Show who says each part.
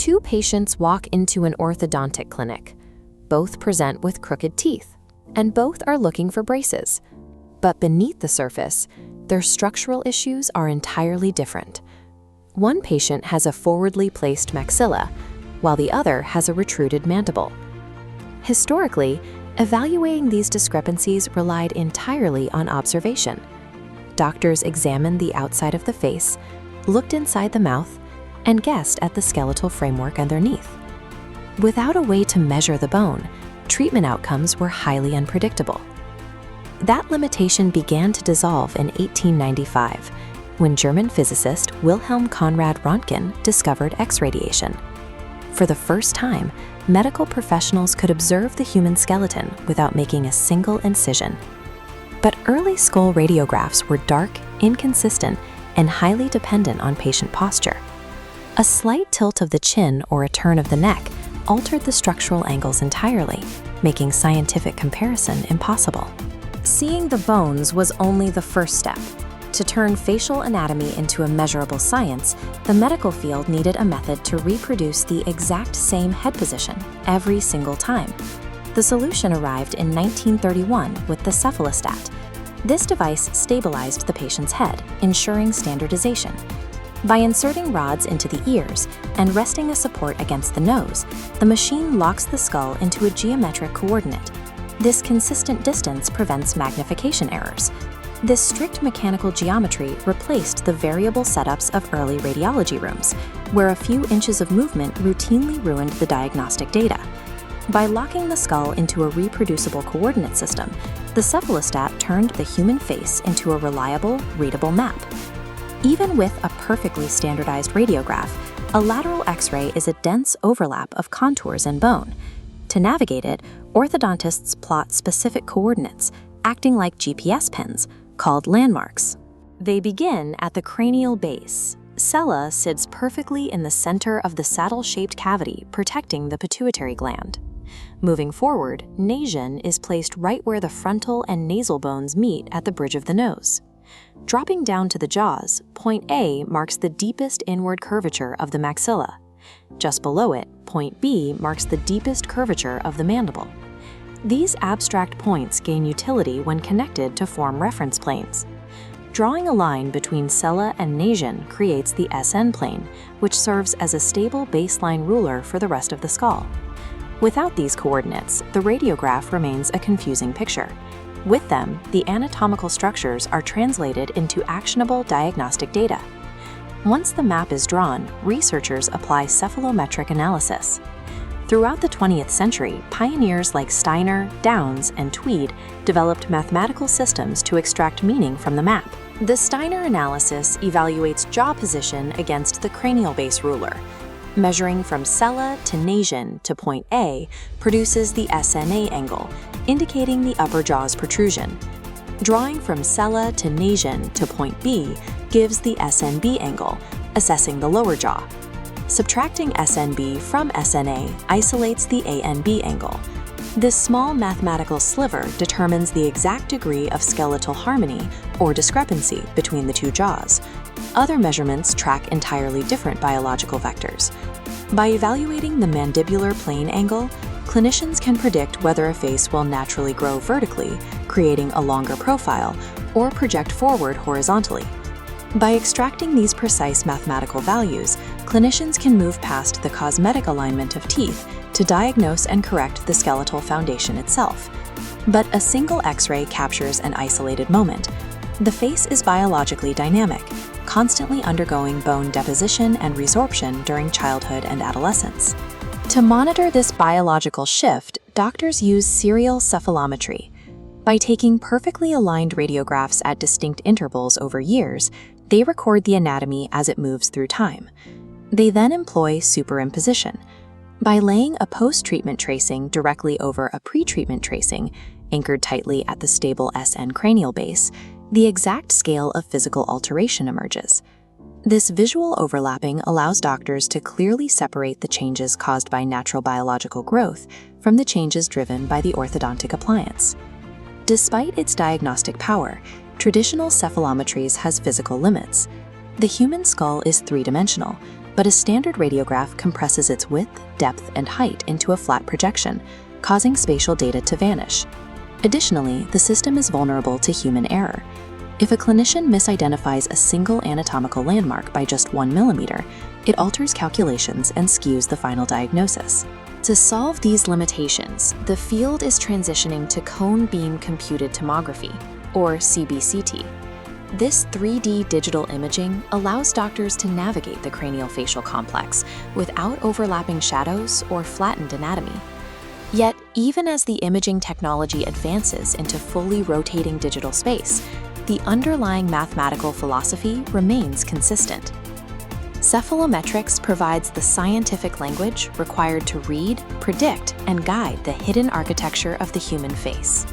Speaker 1: Two patients walk into an orthodontic clinic. Both present with crooked teeth, and both are looking for braces. But beneath the surface, their structural issues are entirely different. One patient has a forwardly placed maxilla, while the other has a retruded mandible. Historically, evaluating these discrepancies relied entirely on observation. Doctors examined the outside of the face, looked inside the mouth, and guessed at the skeletal framework underneath. Without a way to measure the bone, treatment outcomes were highly unpredictable. That limitation began to dissolve in 1895, when German physicist Wilhelm Conrad Röntgen discovered X-radiation. For the first time, medical professionals could observe the human skeleton without making a single incision. But early skull radiographs were dark, inconsistent, and highly dependent on patient posture. A slight tilt of the chin or a turn of the neck altered the structural angles entirely, making scientific comparison impossible. Seeing the bones was only the first step. To turn facial anatomy into a measurable science, the medical field needed a method to reproduce the exact same head position every single time. The solution arrived in 1931 with the cephalostat. This device stabilized the patient's head, ensuring standardization. By inserting rods into the ears and resting a support against the nose, the machine locks the skull into a geometric coordinate. This consistent distance prevents magnification errors. This strict mechanical geometry replaced the variable setups of early radiology rooms, where a few inches of movement routinely ruined the diagnostic data. By locking the skull into a reproducible coordinate system, the cephalostat turned the human face into a reliable, readable map. Even with a perfectly standardized radiograph, a lateral X-ray is a dense overlap of contours and bone. To navigate it, orthodontists plot specific coordinates, acting like GPS pins, called landmarks. They begin at the cranial base. Sella sits perfectly in the center of the saddle-shaped cavity protecting the pituitary gland. Moving forward, nasion is placed right where the frontal and nasal bones meet at the bridge of the nose. Dropping down to the jaws, point A marks the deepest inward curvature of the maxilla. Just below it, point B marks the deepest curvature of the mandible. These abstract points gain utility when connected to form reference planes. Drawing a line between sella and nasion creates the SN plane, which serves as a stable baseline ruler for the rest of the skull. Without these coordinates, the radiograph remains a confusing picture. With them, the anatomical structures are translated into actionable diagnostic data. Once the map is drawn, researchers apply cephalometric analysis. Throughout the 20th century, pioneers like Steiner, Downs, and Tweed developed mathematical systems to extract meaning from the map. The Steiner analysis evaluates jaw position against the cranial base ruler. Measuring from sella to nasion to point A produces the SNA angle, indicating the upper jaw's protrusion. Drawing from sella to nasion to point B gives the SNB angle, assessing the lower jaw. Subtracting SNB from SNA isolates the ANB angle. This small mathematical sliver determines the exact degree of skeletal harmony or discrepancy between the two jaws. Other measurements track entirely different biological vectors. By evaluating the mandibular plane angle, clinicians can predict whether a face will naturally grow vertically, creating a longer profile, or project forward horizontally. By extracting these precise mathematical values, clinicians can move past the cosmetic alignment of teeth to diagnose and correct the skeletal foundation itself. But a single X-ray captures an isolated moment. The face is biologically dynamic, constantly undergoing bone deposition and resorption during childhood and adolescence. To monitor this biological shift, doctors use serial cephalometry. By taking perfectly aligned radiographs at distinct intervals over years, they record the anatomy as it moves through time. They then employ superimposition. By laying a post-treatment tracing directly over a pre-treatment tracing, anchored tightly at the stable SN cranial base, the exact scale of physical alteration emerges. This visual overlapping allows doctors to clearly separate the changes caused by natural biological growth from the changes driven by the orthodontic appliance. Despite its diagnostic power, traditional cephalometries has physical limits. The human skull is three-dimensional, but a standard radiograph compresses its width, depth, and height into a flat projection, causing spatial data to vanish. Additionally, the system is vulnerable to human error. If a clinician misidentifies a single anatomical landmark by just 1 millimeter, it alters calculations and skews the final diagnosis. To solve these limitations, the field is transitioning to cone beam computed tomography, or CBCT. This 3D digital imaging allows doctors to navigate the craniofacial complex without overlapping shadows or flattened anatomy. Yet, even as the imaging technology advances into fully rotating digital space, the underlying mathematical philosophy remains consistent. Cephalometrics provides the scientific language required to read, predict, and guide the hidden architecture of the human face.